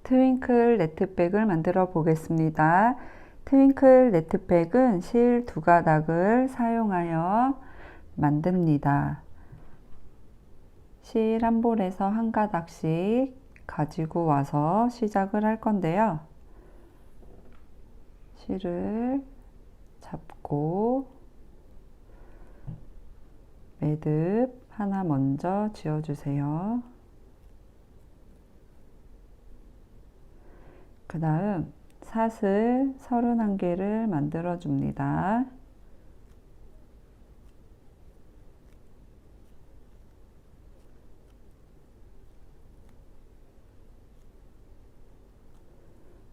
트윙클 네트백을 만들어 보겠습니다. 트윙클 네트백은 실 2가닥을 사용하여 만듭니다. 실 한 볼에서 1가닥씩 가지고 와서 시작을 할 건데요. 실을 잡고 매듭 하나 먼저 지어주세요. 그 다음 사슬 31개를 만들어 줍니다.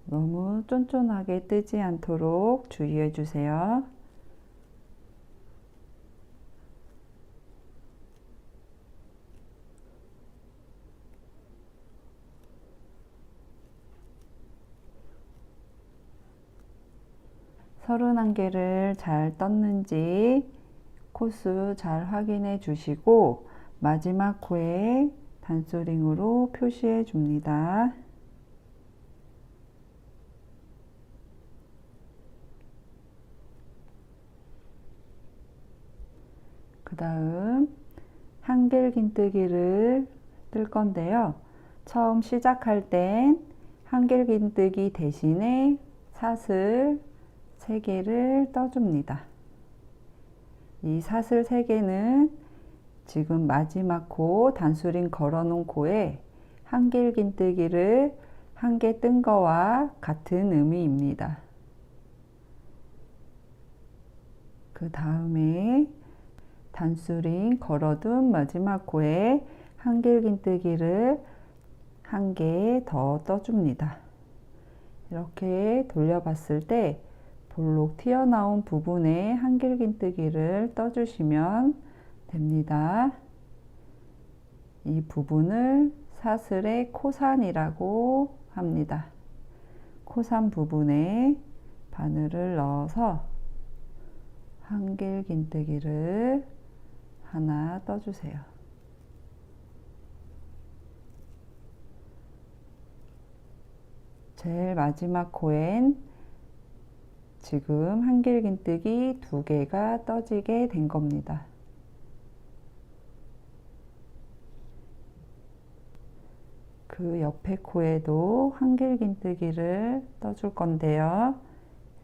너무 쫀쫀하게 뜨지 않도록 주의해 주세요. 서른한 개를 잘 떴는지 코수 잘 확인해 주시고 마지막 코에 단소링으로 표시해 줍니다. 그 다음 한길긴뜨기를 뜰 건데요. 처음 시작할 땐 한길긴뜨기 대신에 사슬 3개를 떠줍니다. 이 사슬 3개는 지금 마지막 코 단수링 걸어 놓은 코에 한길긴뜨기를 1개 뜬 거와 같은 의미입니다. 그 다음에 단수링 걸어둔 마지막 코에 한길긴뜨기를 1개 더 떠줍니다. 이렇게 돌려봤을 때 볼록 튀어나온 부분에 한길긴뜨기를 떠주시면 됩니다. 이 부분을 사슬의 코산이라고 합니다. 코산 부분에 바늘을 넣어서 한길긴뜨기를 하나 떠주세요. 제일 마지막 코엔 지금 한길긴뜨기 2개가 떠지게 된 겁니다. 그 옆에 코에도 한길긴뜨기를 떠줄 건데요.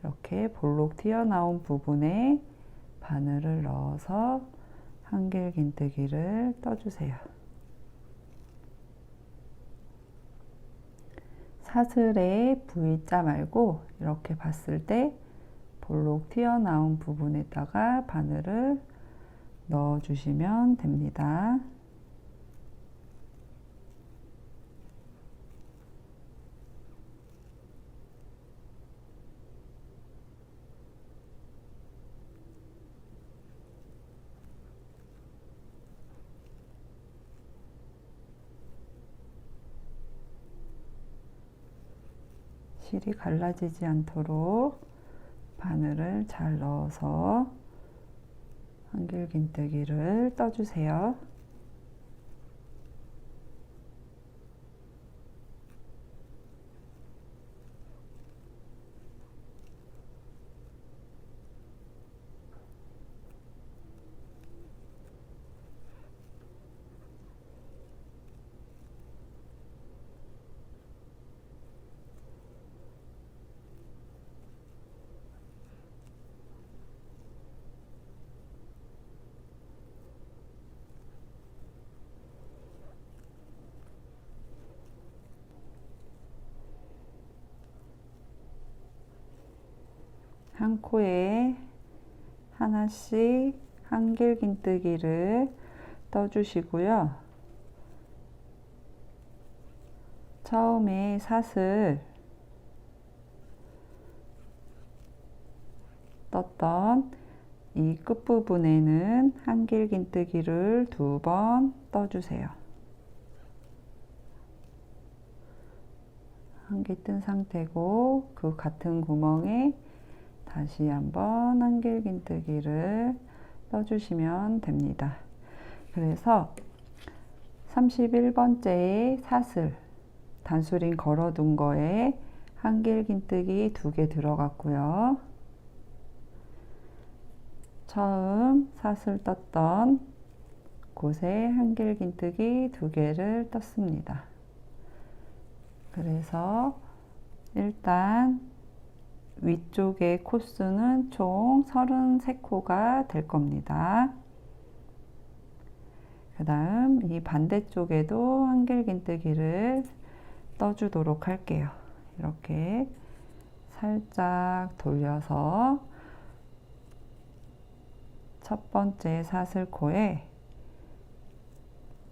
이렇게 볼록 튀어나온 부분에 바늘을 넣어서 한길긴뜨기를 떠주세요. 사슬의 V자 말고 이렇게 봤을 때 볼록 튀어나온 부분에다가 바늘을 넣어주시면 됩니다. 실이 갈라지지 않도록 바늘을 잘 넣어서 한길긴뜨기를 떠주세요. 한 코에 하나씩 한길긴뜨기를 떠주시고요. 처음에 사슬 떴던 이 끝부분에는 한길긴뜨기를 2번 떠주세요. 1개 뜬 상태고 그 같은 구멍에 다시 한번 한길긴뜨기를 떠주시면 됩니다. 그래서 31번째의 사슬 단수링 걸어둔 거에 한길긴뜨기 2개 들어갔고요. 처음 사슬 떴던 곳에 한길긴뜨기 2개를 떴습니다. 그래서 일단 위쪽의 코수는 총 33코가 될 겁니다. 그 다음 이 반대쪽에도 한길긴뜨기를 떠주도록 할게요. 이렇게 살짝 돌려서 첫 번째 사슬코에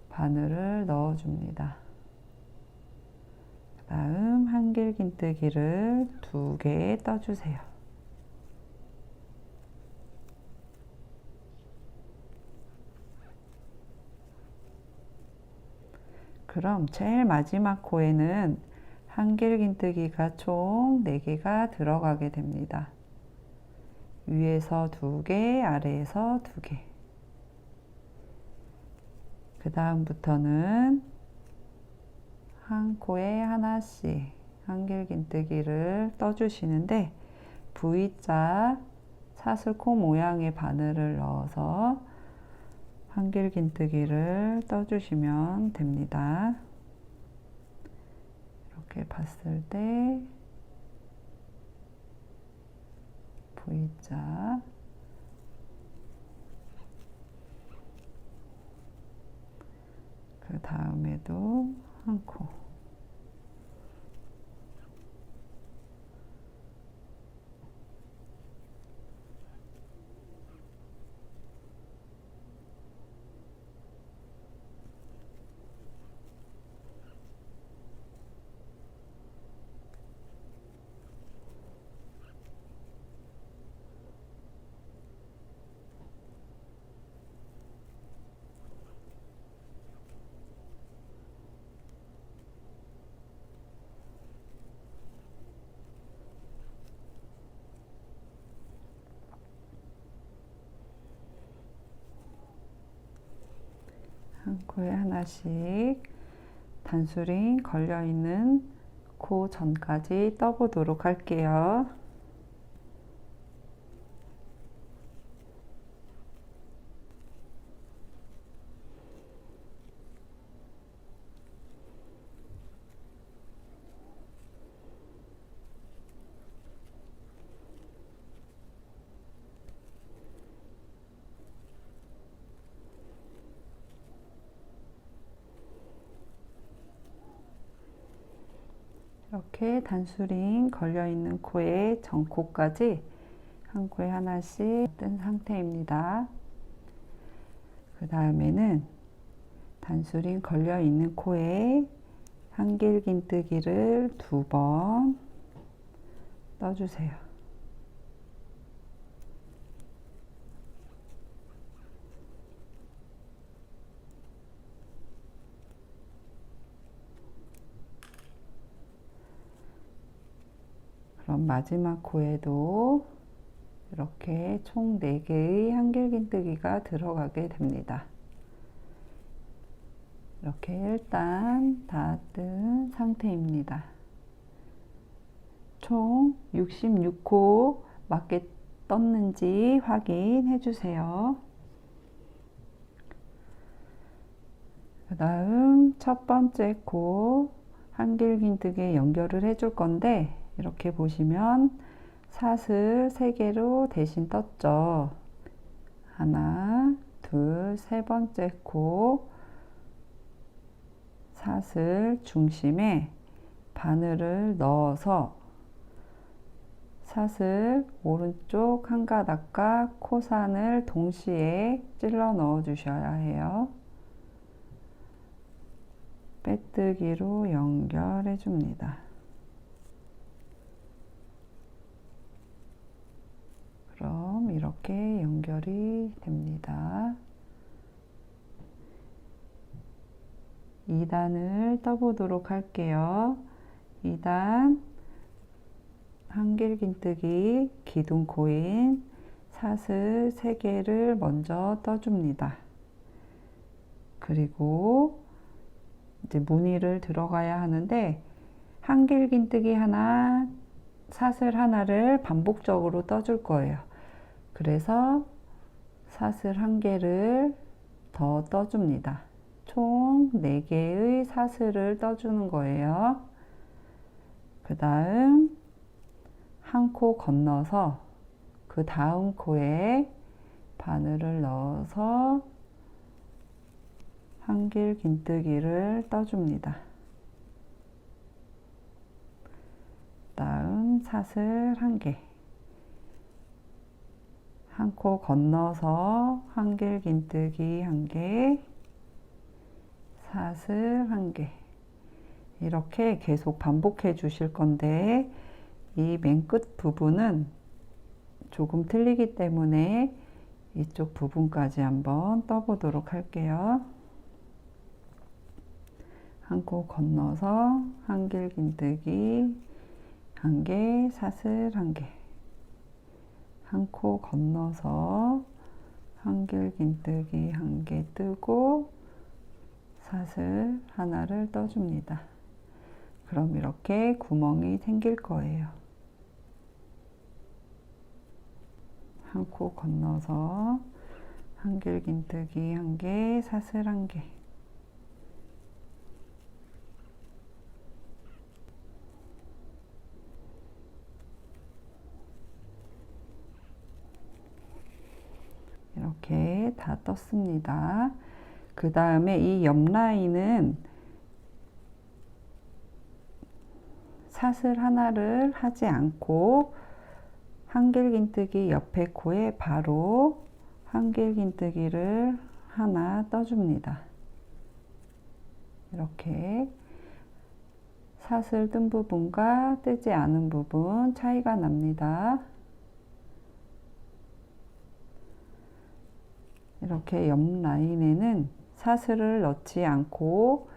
바늘을 넣어줍니다. 그 다음 한길긴뜨기를 2개 떠주세요. 그럼 제일 마지막 코에는 한길긴뜨기가 총 4개가 들어가게 됩니다. 위에서 2개, 아래에서 2개. 그 다음부터는 한 코에 하나씩 한길긴뜨기를 떠주시는데 V자 사슬코 모양의 바늘을 넣어서 한길긴뜨기를 떠주시면 됩니다. 이렇게 봤을 때 V자 그 다음에도 한 코 한 코에 하나씩 단수링 걸려있는 코 전까지 떠보도록 할게요. 이렇게 단수링 걸려있는 코에 전코까지 한 코에 하나씩 뜬 상태입니다. 그 다음에는 단수링 걸려있는 코에 한길긴뜨기를 2번 떠주세요. 그럼 마지막 코에도 이렇게 총 4개의 한길긴뜨기가 들어가게 됩니다. 이렇게 일단 다 뜬 상태입니다. 총 66코 맞게 떴는지 확인해 주세요. 그 다음 첫 번째 코 한길긴뜨기에 연결을 해줄 건데 이렇게 보시면 사슬 3개로 대신 떴죠. 하나, 둘, 세 번째 코 사슬 중심에 바늘을 넣어서 사슬 오른쪽 한 가닥과 코산을 동시에 찔러 넣어 주셔야 해요. 빼뜨기로 연결해 줍니다. 그럼 이렇게 연결이 됩니다. 2단을 떠보도록 할게요. 2단 한길긴뜨기 기둥코인 사슬 3개를 먼저 떠줍니다. 그리고 이제 무늬를 들어가야 하는데 한길긴뜨기 하나, 사슬 하나를 반복적으로 떠줄 거예요. 그래서 사슬 한 개를 더 떠줍니다. 총 4개의 사슬을 떠주는 거예요. 그 다음 한 코 건너서 그 다음 코에 바늘을 넣어서 한길긴뜨기를 떠줍니다. 다음 사슬 한 개, 한 코 건너서 한길긴뜨기 한 개, 사슬 한 개, 이렇게 계속 반복해 주실 건데 이 맨 끝 부분은 조금 틀리기 때문에 이쪽 부분까지 한번 떠보도록 할게요. 한 코 건너서 한길긴뜨기 한 개, 사슬 한 개, 한 코 건너서 한길긴뜨기 한 개 뜨고 사슬 하나를 떠줍니다. 그럼 이렇게 구멍이 생길 거예요. 한 코 건너서 한길긴뜨기 한 개, 사슬 한 개, 이렇게 다 떴습니다. 그 다음에 이 옆 라인은 사슬 하나를 하지 않고 한길긴뜨기 옆에 코에 바로 한길긴뜨기를 하나 떠줍니다. 이렇게 사슬 뜬 부분과 뜨지 않은 부분 차이가 납니다. 이렇게 옆 라인에는 사슬을 넣지 않고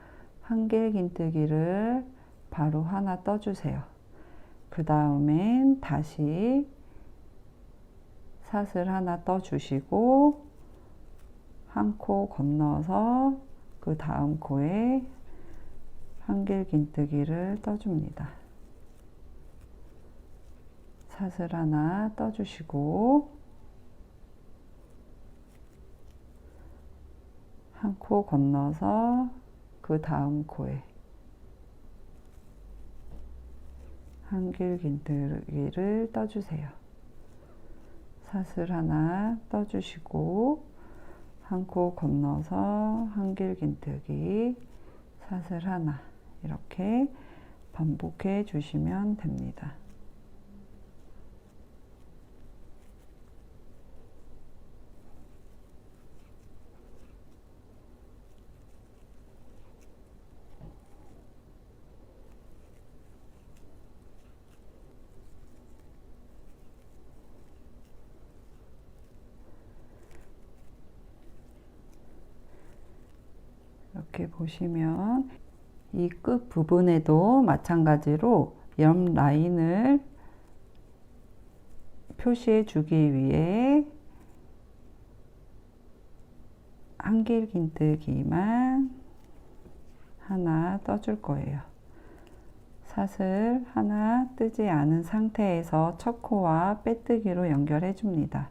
한길긴뜨기를 바로 하나 떠주세요. 그 다음엔 다시 사슬 하나 떠주시고 한 코 건너서 그 다음 코에 한길긴뜨기를 떠줍니다. 사슬 하나 떠주시고 한 코 건너서 그 다음 코에 한길긴뜨기를 떠주세요. 사슬 하나 떠주시고 한 코 건너서 한길긴뜨기, 사슬 하나, 이렇게 반복해 주시면 됩니다. 이렇게 보시면 이 끝 부분에도 마찬가지로 옆 라인을 표시해 주기 위해 한길긴뜨기만 하나 떠줄 거예요. 사슬 하나 뜨지 않은 상태에서 첫 코와 빼뜨기로 연결해 줍니다.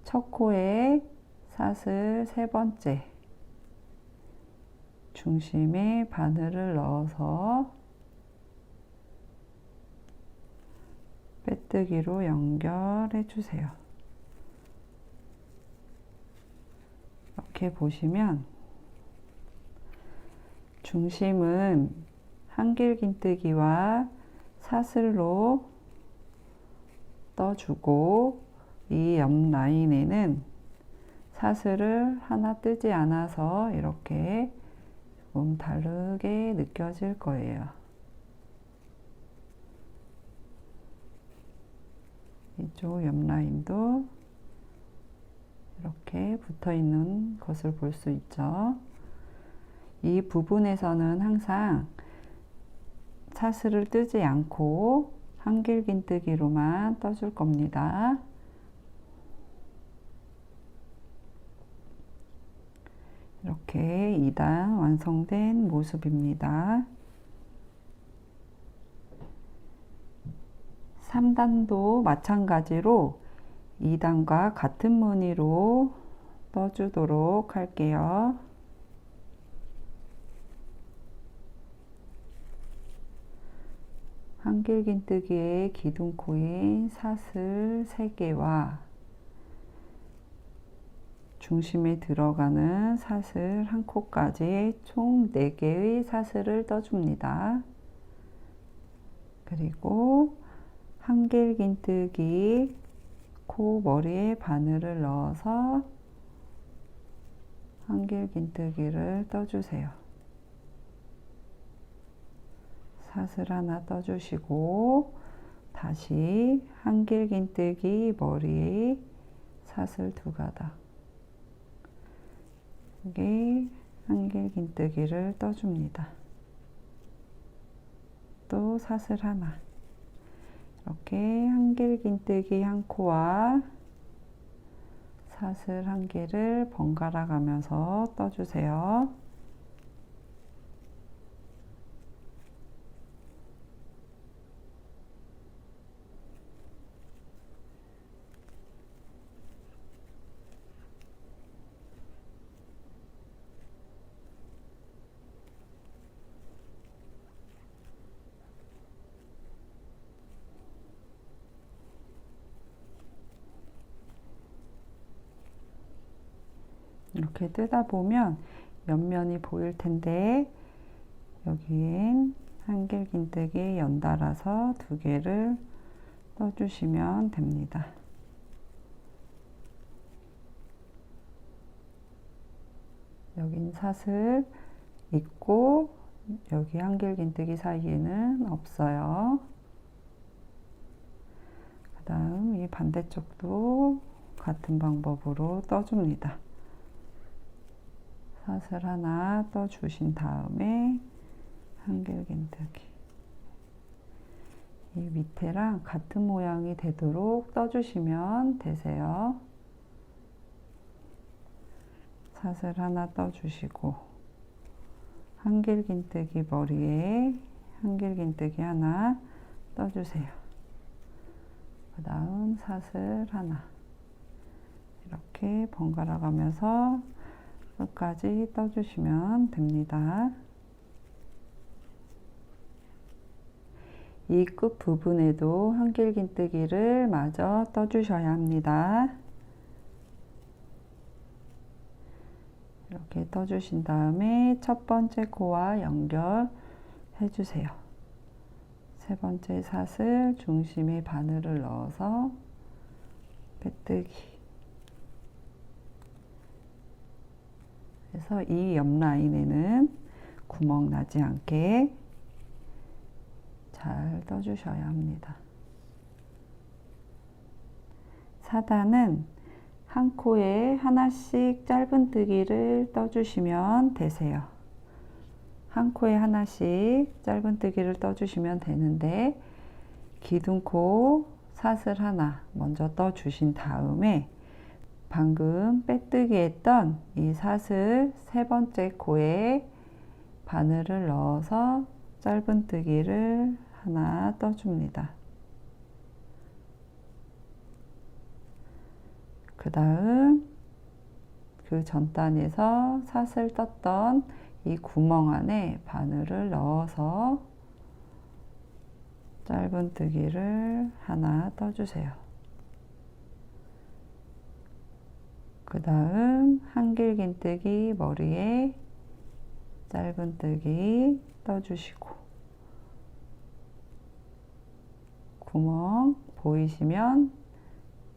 첫 코에 사슬 세 번째, 중심에 바늘을 넣어서 빼뜨기로 연결해 주세요. 이렇게 보시면 중심은 한길긴뜨기와 사슬로 떠주고 이 옆 라인에는 사슬을 하나 뜨지 않아서 이렇게 조금 다르게 느껴질 거예요. 이쪽 옆 라인도 이렇게 붙어 있는 것을 볼 수 있죠. 이 부분에서는 항상 사슬을 뜨지 않고 한길긴뜨기로만 떠줄 겁니다. 이렇게 2단 완성된 모습입니다. 3단도 마찬가지로 2단과 같은 무늬로 떠주도록 할게요. 한길긴뜨기의 기둥코인 사슬 3개와 중심에 들어가는 사슬 1코까지 총 4개의 사슬을 떠줍니다. 그리고 한길긴뜨기 코 머리에 바늘을 넣어서 한길긴뜨기를 떠주세요. 사슬 하나 떠주시고 다시 한길긴뜨기 머리에 사슬 2가닥, 여기 한길긴뜨기를 떠줍니다. 또 사슬 하나, 이렇게 한길긴뜨기 1코와 사슬 1개를 번갈아 가면서 떠주세요. 이렇게 뜨다 보면 옆면이 보일 텐데 여기엔 한길긴뜨기 연달아서 2개를 떠주시면 됩니다. 여긴 사슬 있고 여기 한길긴뜨기 사이에는 없어요. 그 다음 이 반대쪽도 같은 방법으로 떠줍니다. 사슬 하나 떠주신 다음에 한길긴뜨기, 이 밑에랑 같은 모양이 되도록 떠주시면 되세요. 사슬 하나 떠주시고 한길긴뜨기 머리에 한길긴뜨기 하나 떠주세요. 그 다음 사슬 하나, 이렇게 번갈아 가면서 끝까지 떠주시면 됩니다. 이 끝 부분에도 한길긴뜨기를 마저 떠주셔야 합니다. 이렇게 떠주신 다음에 첫 번째 코와 연결해 주세요. 세 번째 사슬 중심에 바늘을 넣어서 빼뜨기, 그래서 이 옆 라인에는 구멍 나지 않게 잘 떠주셔야 합니다. 4단은 한 코에 하나씩 짧은뜨기를 떠주시면 되세요. 한 코에 하나씩 짧은뜨기를 떠주시면 되는데 기둥코 사슬 하나 먼저 떠주신 다음에 방금 빼뜨기 했던 이 사슬 3번째 코에 바늘을 넣어서 짧은뜨기를 하나 떠줍니다. 그 다음 그 전단에서 사슬 떴던 이 구멍 안에 바늘을 넣어서 짧은뜨기를 하나 떠주세요. 그 다음 한길긴뜨기 머리에 짧은뜨기 떠주시고 구멍 보이시면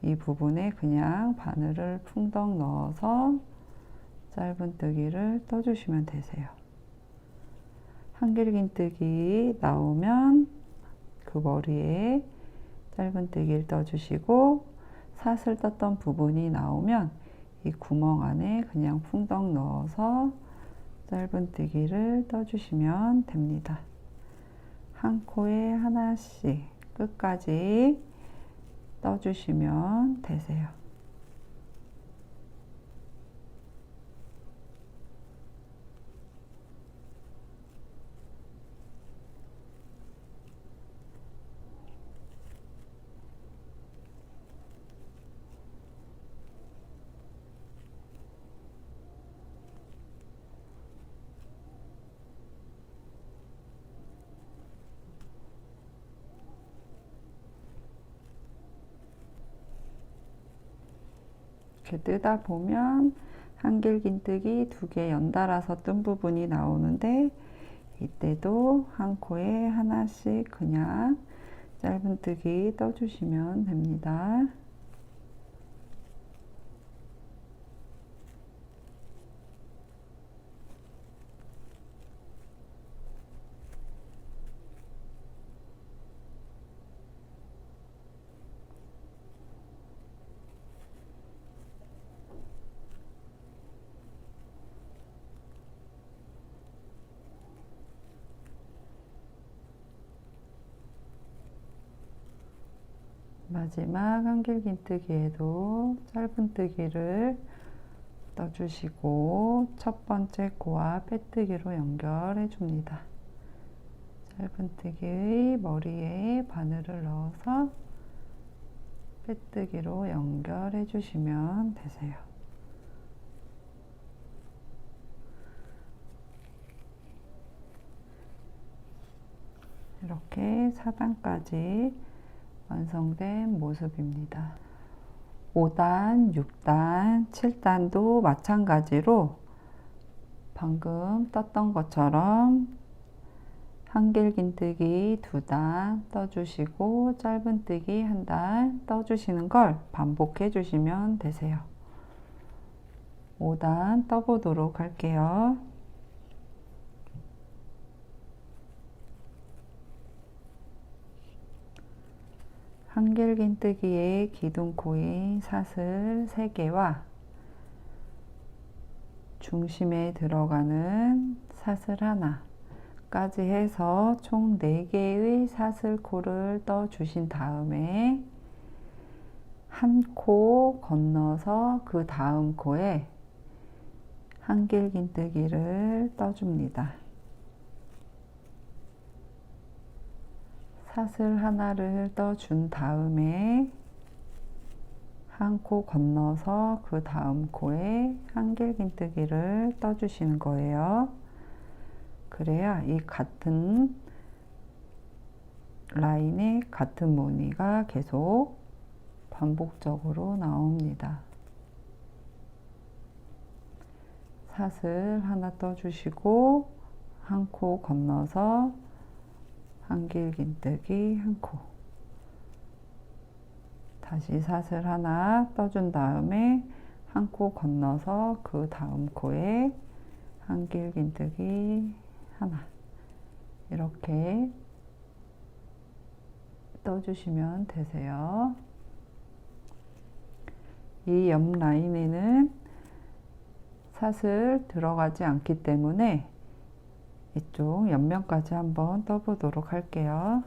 이 부분에 그냥 바늘을 풍덩 넣어서 짧은뜨기를 떠주시면 되세요. 한길긴뜨기 나오면 그 머리에 짧은뜨기를 떠주시고 사슬 떴던 부분이 나오면 이 구멍 안에 그냥 풍덩 넣어서 짧은뜨기를 떠주시면 됩니다. 한 코에 하나씩 끝까지 떠주시면 되세요. 이렇게 뜨다 보면 한길긴뜨기 2개 연달아서 뜬 부분이 나오는데, 이때도 한 코에 하나씩 그냥 짧은뜨기 떠주시면 됩니다. 마지막 한길긴뜨기에도 짧은뜨기를 떠주시고 첫 번째 코와 빼뜨기로 연결해 줍니다. 짧은뜨기의 머리에 바늘을 넣어서 빼뜨기로 연결해 주시면 되세요. 이렇게 4단까지 완성된 모습입니다. 5단, 6단, 7단도 마찬가지로 방금 떴던 것처럼 한길긴뜨기 2단 떠주시고 짧은뜨기 1단 떠주시는 걸 반복해 주시면 되세요. 5단 떠보도록 할게요. 한길긴뜨기의 기둥코인 사슬 3개와 중심에 들어가는 사슬 하나까지 해서 총 4개의 사슬코를 떠주신 다음에 한 코 건너서 그 다음 코에 한길긴뜨기를 떠줍니다. 사슬 하나를 떠준 다음에 한 코 건너서 그 다음 코에 한길긴뜨기를 떠주시는 거예요. 그래야 이 같은 라인에 같은 무늬가 계속 반복적으로 나옵니다. 사슬 하나 떠주시고 한 코 건너서 한길긴뜨기 한 코, 다시 사슬 하나 떠준 다음에 한 코 건너서 그 다음 코에 한길긴뜨기 하나, 이렇게 떠주시면 되세요. 이 옆 라인에는 사슬 들어가지 않기 때문에 이쪽 옆면까지 한번 떠보도록 할게요.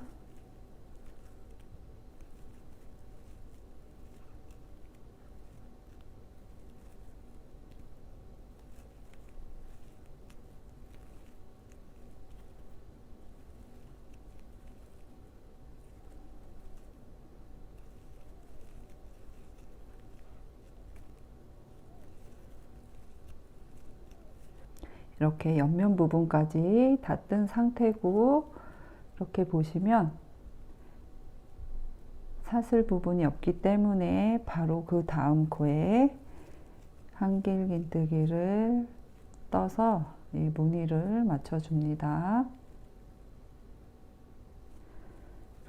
이렇게 옆면 부분까지 다 뜬 상태고, 이렇게 보시면 사슬 부분이 없기 때문에 바로 그 다음 코에 한길긴뜨기를 떠서 이 무늬를 맞춰줍니다.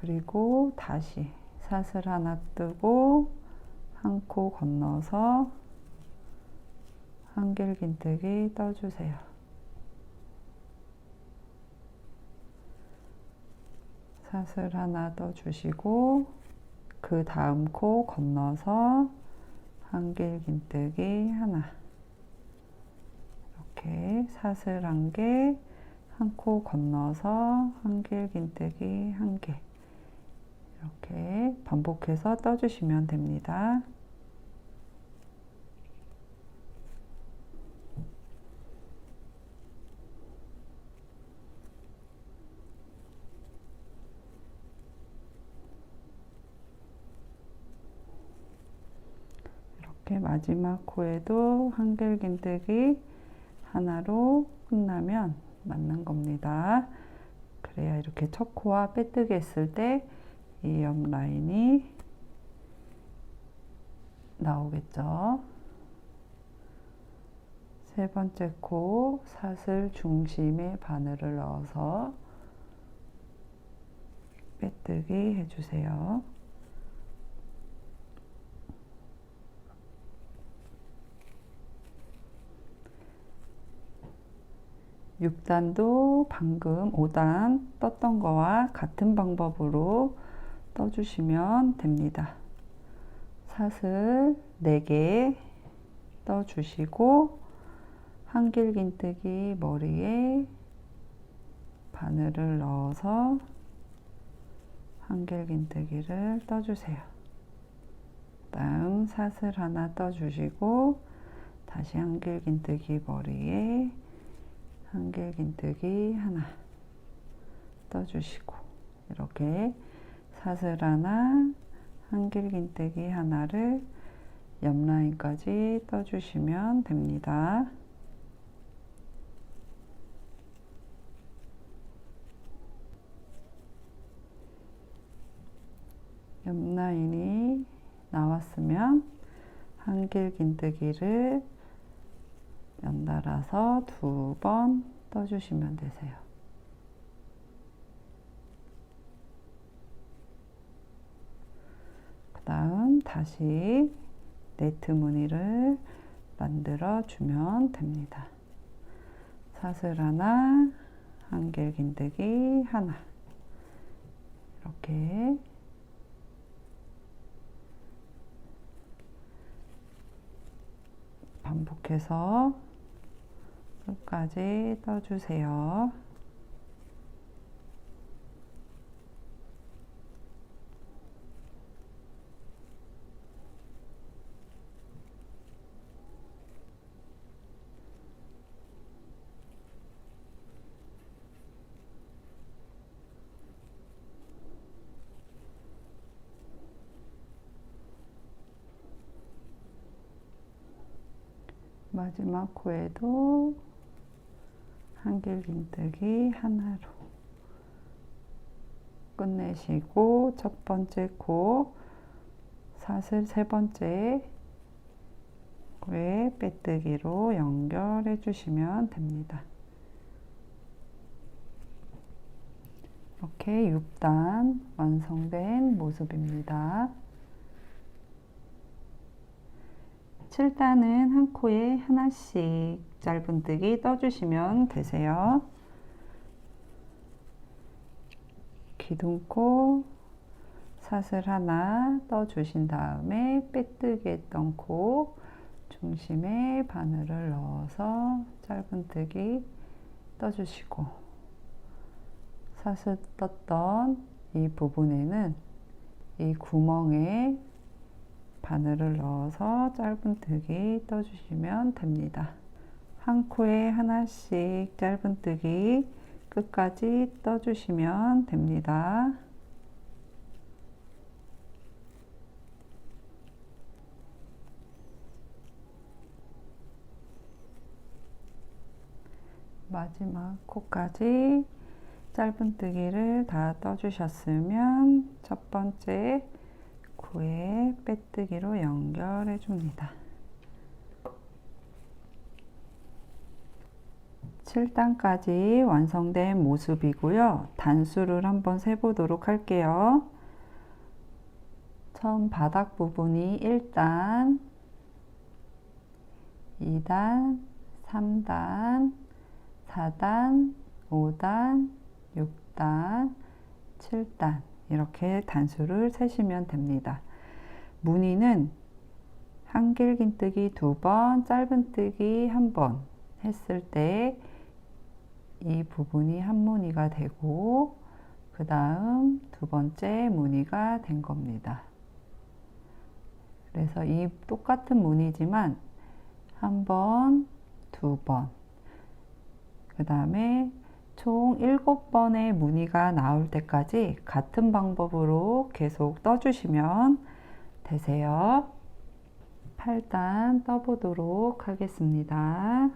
그리고 다시 사슬 하나 뜨고 한 코 건너서 한길긴뜨기 떠주세요. 사슬 하나 떠주시고 그 다음 코 건너서 한길긴뜨기 하나, 이렇게 사슬 1개, 한 코 건너서 한길긴뜨기 1개, 이렇게 반복해서 떠주시면 됩니다. 이렇게 마지막 코에도 한길긴뜨기 하나로 끝나면 맞는 겁니다. 그래야 이렇게 첫 코와 빼뜨기 했을 때 이 옆 라인이 나오겠죠. 세 번째 코 사슬 중심에 바늘을 넣어서 빼뜨기 해주세요. 6단도 방금 5단 떴던 거와 같은 방법으로 떠주시면 됩니다. 사슬 4개 떠주시고 한길긴뜨기 머리에 바늘을 넣어서 한길긴뜨기를 떠주세요. 다음 사슬 하나 떠주시고 다시 한길긴뜨기 머리에 한길긴뜨기 하나 떠주시고 이렇게 사슬 하나, 한길긴뜨기 하나를 옆 라인까지 떠주시면 됩니다. 옆 라인이 나왔으면 한길긴뜨기를 연달아서 2번 떠주시면 되세요. 그 다음 다시 네트 무늬를 만들어 주면 됩니다. 사슬 하나, 한길긴뜨기 하나 이렇게 반복해서 끝까지 떠주세요. 마지막 코에도 한길긴뜨기 하나로 끝내시고 첫 번째 코 사슬 세 번째 코에 빼뜨기로 연결해 주시면 됩니다. 이렇게 6단 완성된 모습입니다. 7단은 한 코에 하나씩 짧은뜨기 떠주시면 되세요. 기둥코 사슬 하나 떠주신 다음에 빼뜨기 했던 코 중심에 바늘을 넣어서 짧은뜨기 떠주시고 사슬 떴던 이 부분에는 이 구멍에 바늘을 넣어서 짧은뜨기 떠주시면 됩니다. 한 코에 하나씩 짧은뜨기 끝까지 떠주시면 됩니다. 마지막 코까지 짧은뜨기를 다 떠주셨으면 첫 번째 코에 빼뜨기로 연결해 줍니다. 7단까지 완성된 모습이고요. 단수를 한번 세보도록 할게요. 처음 바닥 부분이 1단, 2단, 3단, 4단, 5단, 6단, 7단 이렇게 단수를 세시면 됩니다. 무늬는 한길긴뜨기 2번, 짧은뜨기 1번 했을 때 이 부분이 한 무늬가 되고 그 다음 두 번째 무늬가 된 겁니다. 그래서 이 똑같은 무늬지만 한 번, 2번 그 다음에 총 7번의 무늬가 나올 때까지 같은 방법으로 계속 떠주시면 되세요. 8단 떠보도록 하겠습니다.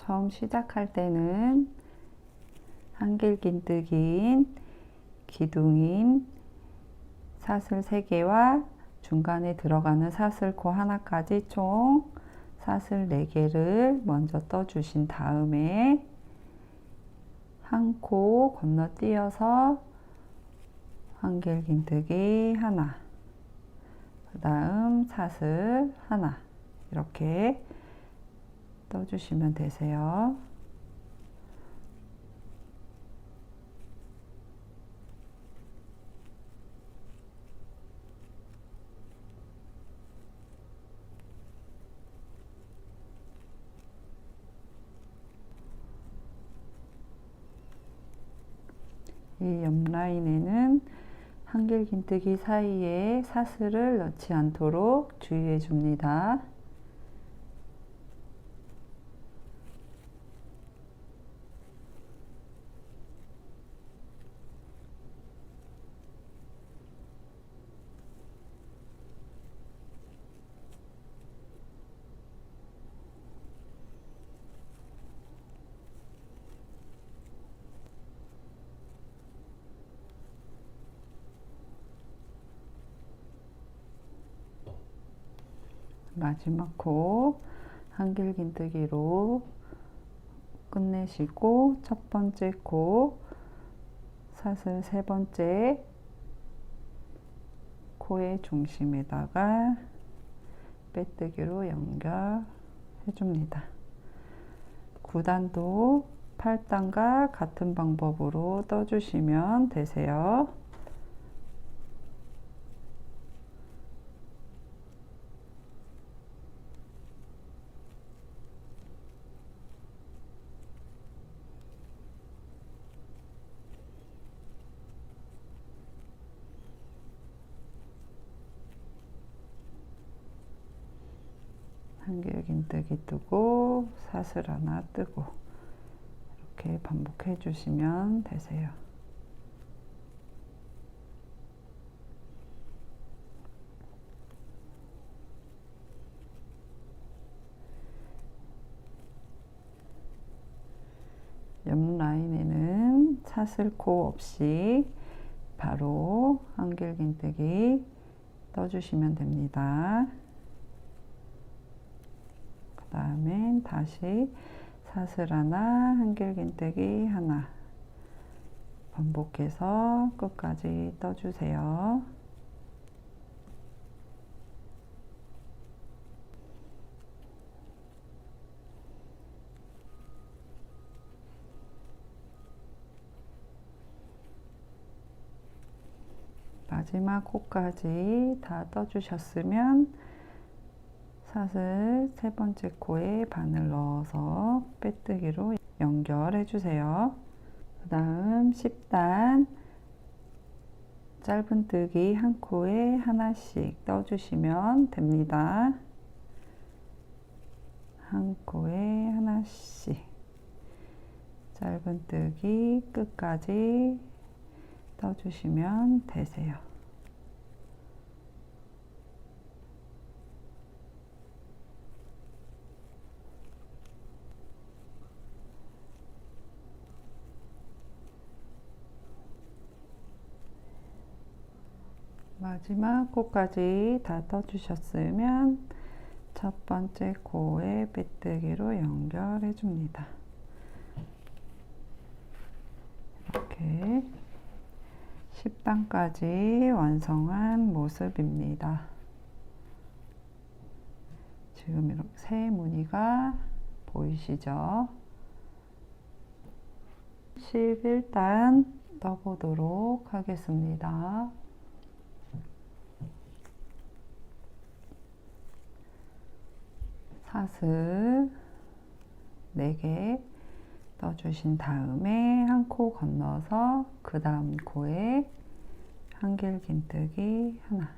처음 시작할 때는 한길긴뜨기인 기둥인 사슬 3개와 중간에 들어가는 사슬코 하나까지 총 사슬 4개를 먼저 떠주신 다음에 한 코 건너뛰어서 한길긴뜨기 하나, 그 다음 사슬 하나, 이렇게 떠주시면 되세요. 이 옆 라인에는 한길긴뜨기 사이에 사슬을 넣지 않도록 주의해 줍니다. 마지막 코 한길긴뜨기로 끝내시고 첫 번째 코 사슬 3번째 코의 중심에다가 빼뜨기로 연결해 줍니다. 9단도 8단과 같은 방법으로 떠주시면 되세요. 한길긴뜨기 뜨고 사슬 하나 뜨고 이렇게 반복해 주시면 되세요. 옆 라인에는 사슬코 없이 바로 한길긴뜨기 떠주시면 됩니다. 그 다음엔 다시 사슬 하나, 한길긴뜨기 하나 반복해서 끝까지 떠주세요. 마지막 코까지 다 떠주셨으면 사슬 3번째 코에 바늘 넣어서 빼뜨기로 연결해 주세요. 그 다음 10단 짧은뜨기 한 코에 하나씩 떠주시면 됩니다. 한 코에 하나씩 짧은뜨기 끝까지 떠주시면 되세요. 마지막 코까지 다 떠주셨으면 첫 번째 코에 빼뜨기로 연결해 줍니다. 이렇게 10단까지 완성한 모습입니다. 지금 이렇게 새 무늬가 보이시죠? 11단 떠보도록 하겠습니다. 사슬 4개 떠주신 다음에 한 코 건너서 그 다음 코에 한길긴뜨기 하나,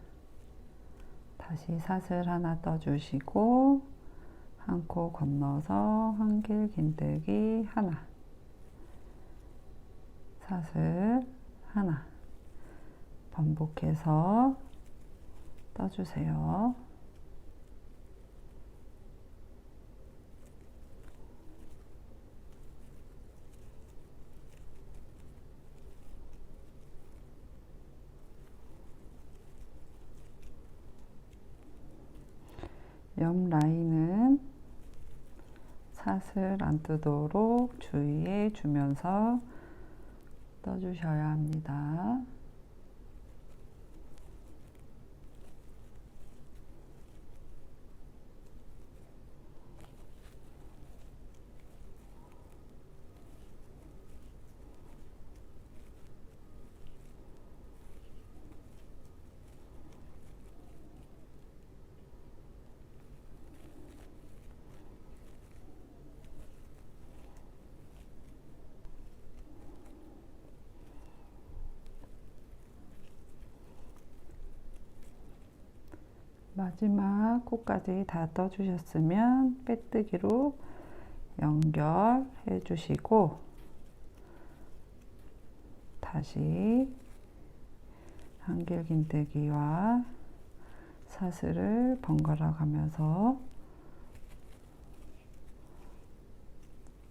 다시 사슬 하나 떠주시고 한 코 건너서 한길긴뜨기 하나, 사슬 하나 반복해서 떠주세요. 옆 라인은 사슬 안 뜨도록 주의해 주면서 떠주셔야 합니다. 마지막 코까지 다 떠주셨으면 빼뜨기로 연결해 주시고 다시 한길긴뜨기와 사슬을 번갈아 가면서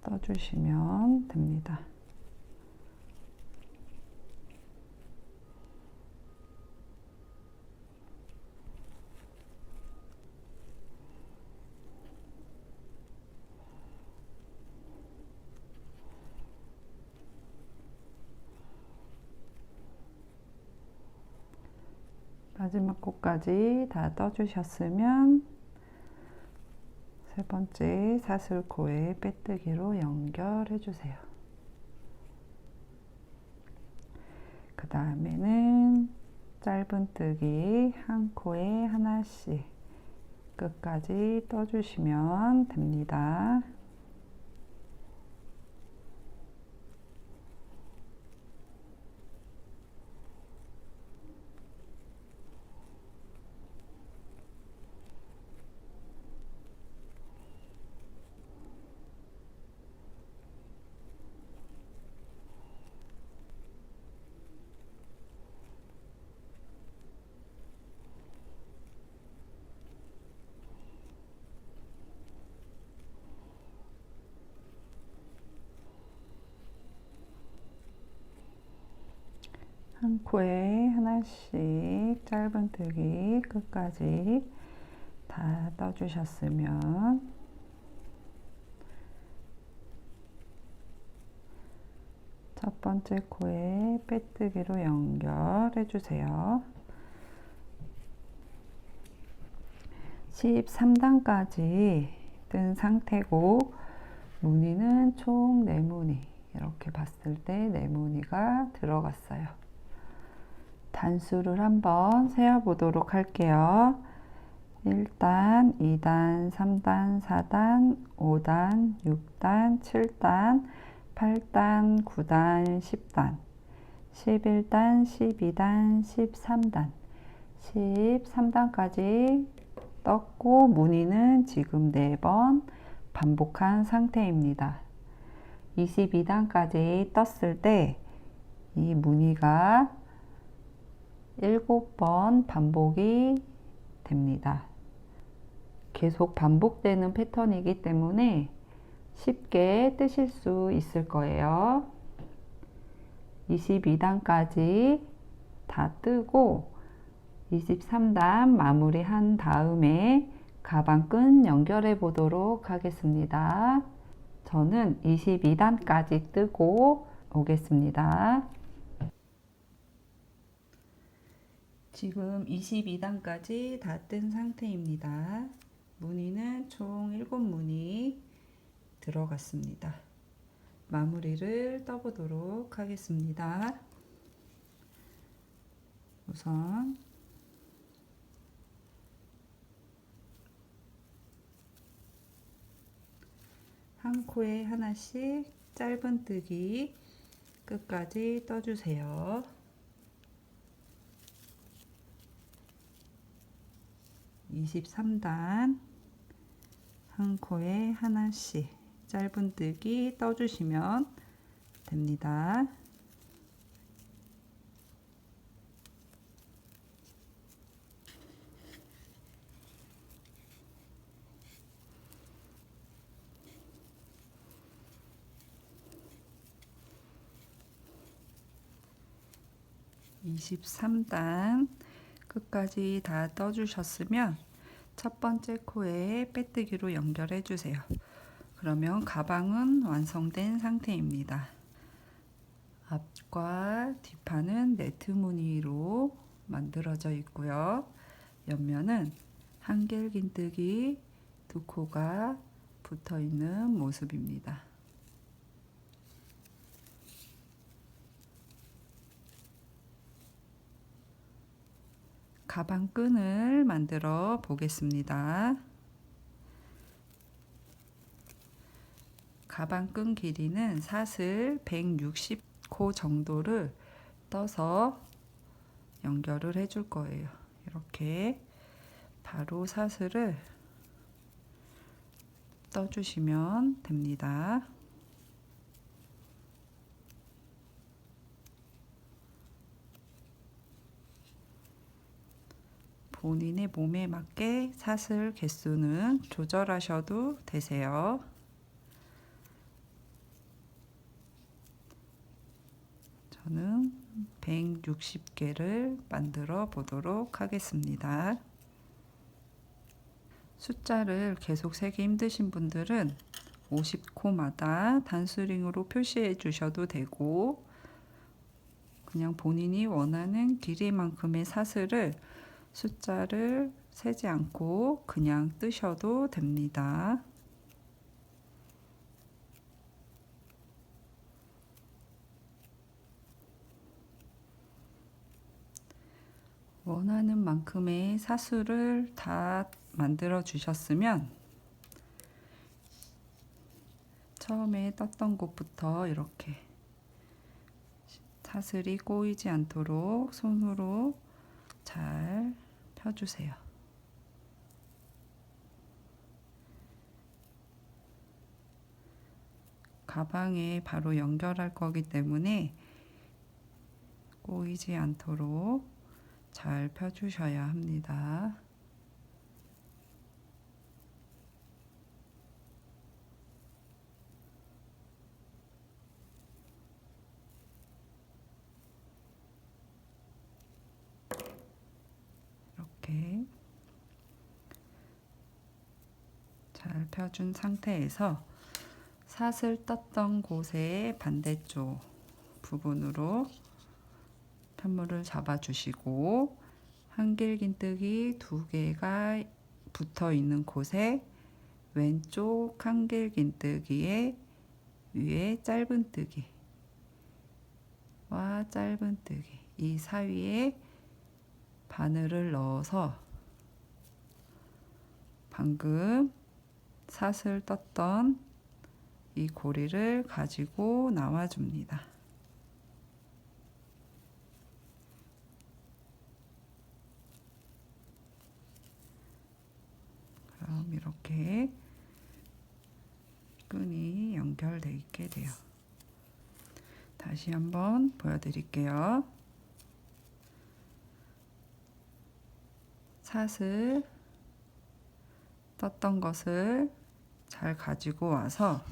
떠주시면 됩니다. 마지막 코까지 다 떠주셨으면 세 번째 사슬코에 빼뜨기로 연결해 주세요. 그 다음에는 짧은뜨기 한 코에 하나씩 끝까지 떠주시면 됩니다. 한 코에 하나씩 짧은뜨기 끝까지 다 떠주셨으면 첫 번째 코에 빼뜨기로 연결해 주세요. 13단까지 뜬 상태고 무늬는 총 4무늬, 이렇게 봤을 때 4무늬가 들어갔어요. 단수를 한번 세어보도록 할게요. 1단, 2단, 3단, 4단, 5단, 6단, 7단, 8단, 9단, 10단, 11단, 12단, 13단, 13단까지 떴고 무늬는 지금 4번 반복한 상태입니다. 22단까지 떴을 때 이 무늬가 7번 반복이 됩니다. 계속 반복되는 패턴이기 때문에 쉽게 뜨실 수 있을 거예요. 22단까지 다 뜨고 23단 마무리한 다음에 가방끈 연결해 보도록 하겠습니다. 저는 22단까지 뜨고 오겠습니다. 지금 22단까지 다 뜬 상태입니다. 무늬는 총 7무늬 들어갔습니다. 마무리를 떠보도록 하겠습니다. 우선 한 코에 하나씩 짧은뜨기 끝까지 떠주세요. 23단 한 코에 하나씩 짧은뜨기 떠주시면 됩니다. (23단) 끝까지 다 떠주셨으면 첫 번째 코에 빼뜨기로 연결해 주세요. 그러면 가방은 완성된 상태입니다. 앞과 뒷판은 네트 무늬로 만들어져 있고요. 옆면은 한길긴뜨기 두 코가 붙어 있는 모습입니다. 가방 끈을 만들어 보겠습니다. 가방 끈 길이는 사슬 160코 정도를 떠서 연결을 해줄 거예요. 이렇게 바로 사슬을 떠주시면 됩니다. 본인의 몸에 맞게 사슬 개수는 조절하셔도 되세요. 저는 160개를 만들어 보도록 하겠습니다. 숫자를 계속 세기 힘드신 분들은 50코마다 단수링으로 표시해 주셔도 되고, 그냥 본인이 원하는 길이만큼의 사슬을 숫자를 세지 않고 그냥 뜨셔도 됩니다. 원하는 만큼의 사슬을 다 만들어 주셨으면 처음에 떴던 곳부터 이렇게 사슬이 꼬이지 않도록 손으로 잘 펴주세요. 가방에 바로 연결할 거기 때문에 꼬이지 않도록 잘 펴주셔야 합니다. 이렇게 잘 펴준 상태에서 사슬 떴던 곳의 반대쪽 부분으로 편물을 잡아주시고, 한길긴뜨기 두 개가 붙어 있는 곳에 왼쪽 한길긴뜨기의 위에 짧은뜨기와 짧은뜨기 이 사이에 바늘을 넣어서 방금 사슬 떴던 이 고리를 가지고 나와 줍니다. 그럼 이렇게 끈이 연결되어 있게 돼요. 다시 한번 보여드릴게요. 사슬 떴던 것을 잘 가지고 와서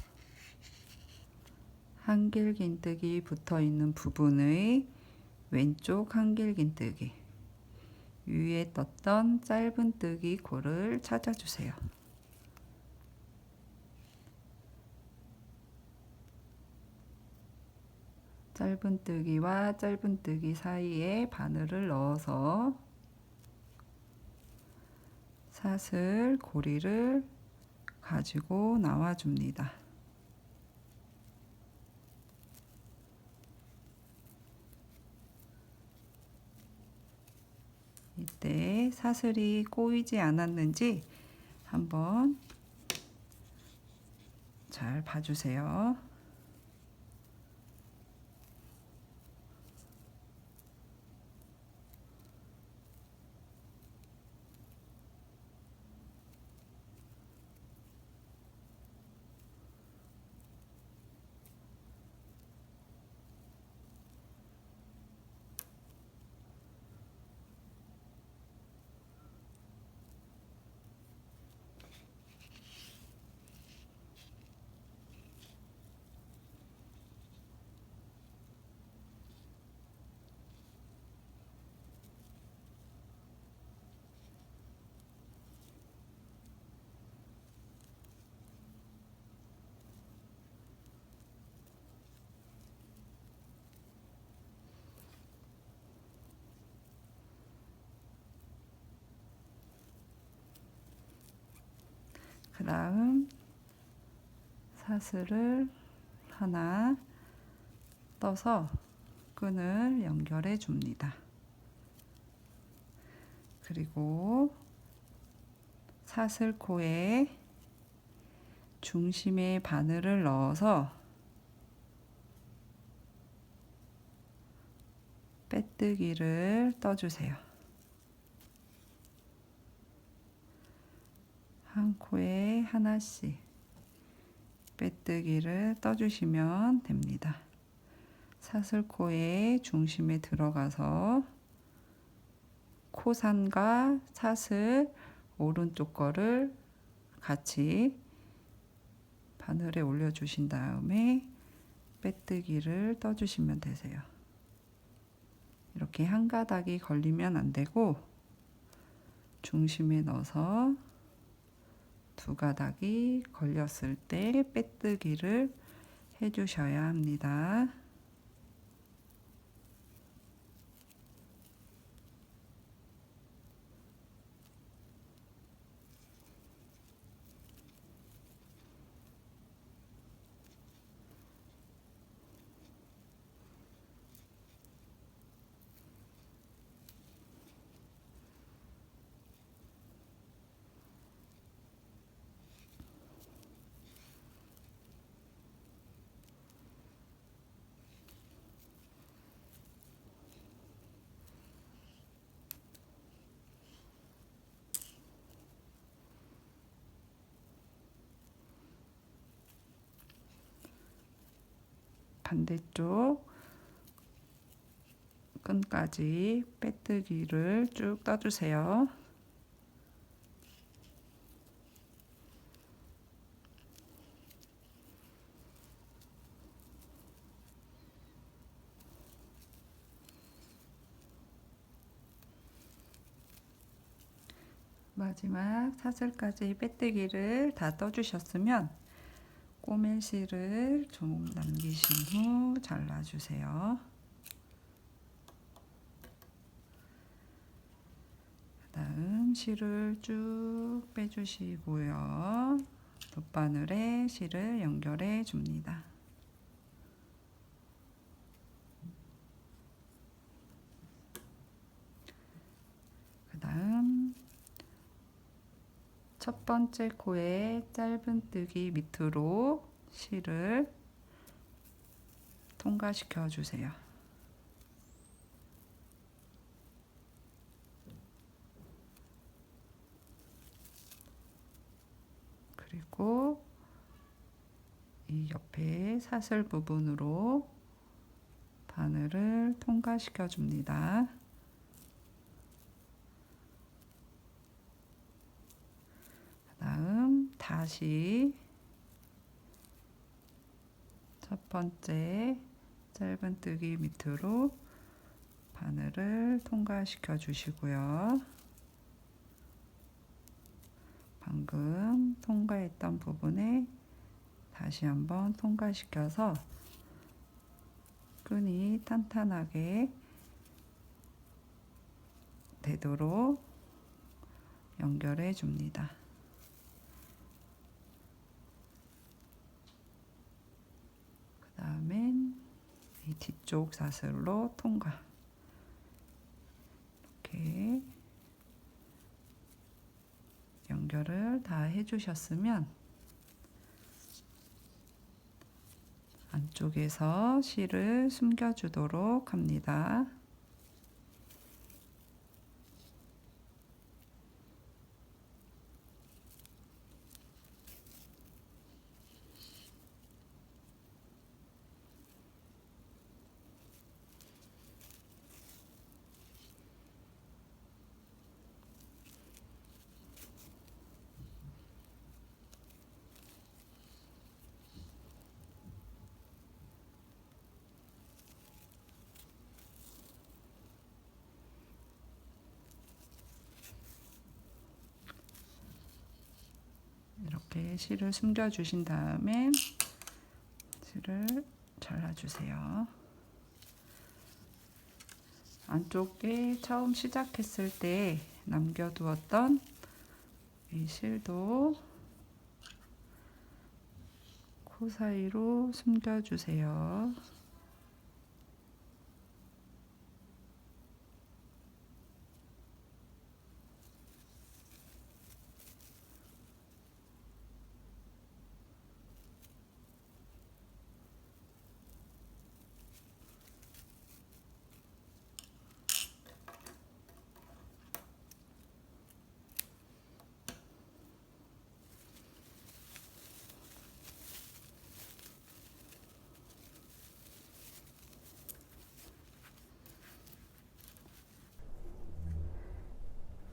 한길긴뜨기 붙어 있는 부분의 왼쪽 한길긴뜨기 위에 떴던 짧은뜨기 코를 찾아주세요. 짧은뜨기와 짧은뜨기 사이에 바늘을 넣어서 사슬 고리를 가지고 나와 줍니다. 이때 사슬이 꼬이지 않았는지 한번 잘 봐주세요. 그 다음 사슬을 하나 떠서 끈을 연결해 줍니다. 그리고 사슬코에 중심에 바늘을 넣어서 빼뜨기를 떠주세요. 한 코에 하나씩 빼뜨기를 떠주시면 됩니다. 사슬코의 중심에 들어가서 코산과 사슬 오른쪽 거를 같이 바늘에 올려주신 다음에 빼뜨기를 떠주시면 되세요. 이렇게 한 가닥이 걸리면 안 되고 중심에 넣어서 두 가닥이 걸렸을 때 빼뜨기를 해주셔야 합니다. 반대쪽 끈까지 빼뜨기를 쭉 떠주세요. 마지막 사슬까지 빼뜨기를 다 떠주셨으면 꼬멜실을 좀 남기신 후 잘라주세요. 그 다음 실을 쭉 빼주시고요. 돗바늘에 실을 연결해 줍니다. 그 다음 첫 번째 코에 짧은뜨기 밑으로 실을 통과시켜 주세요. 그리고 이 옆에 사슬 부분으로 바늘을 통과시켜 줍니다. 다음 다시 첫 번째 짧은뜨기 밑으로 바늘을 통과시켜 주시고요. 방금 통과했던 부분에 다시 한번 통과시켜서 끈이 탄탄하게 되도록 연결해 줍니다. 그 다음엔 이 뒤쪽 사슬로 통과. 이렇게 연결을 다 해주셨으면 안쪽에서 실을 숨겨주도록 합니다. 이렇게 실을 숨겨 주신 다음에 실을 잘라주세요. 안쪽에 처음 시작했을 때 남겨두었던 이 실도 코 사이로 숨겨주세요.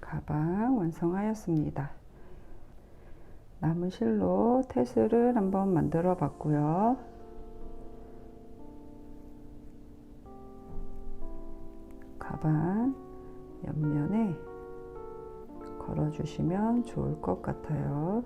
가방 완성하였습니다. 남은 실로 태스를 한번 만들어 봤고요. 가방 옆면에 걸어 주시면 좋을 것 같아요.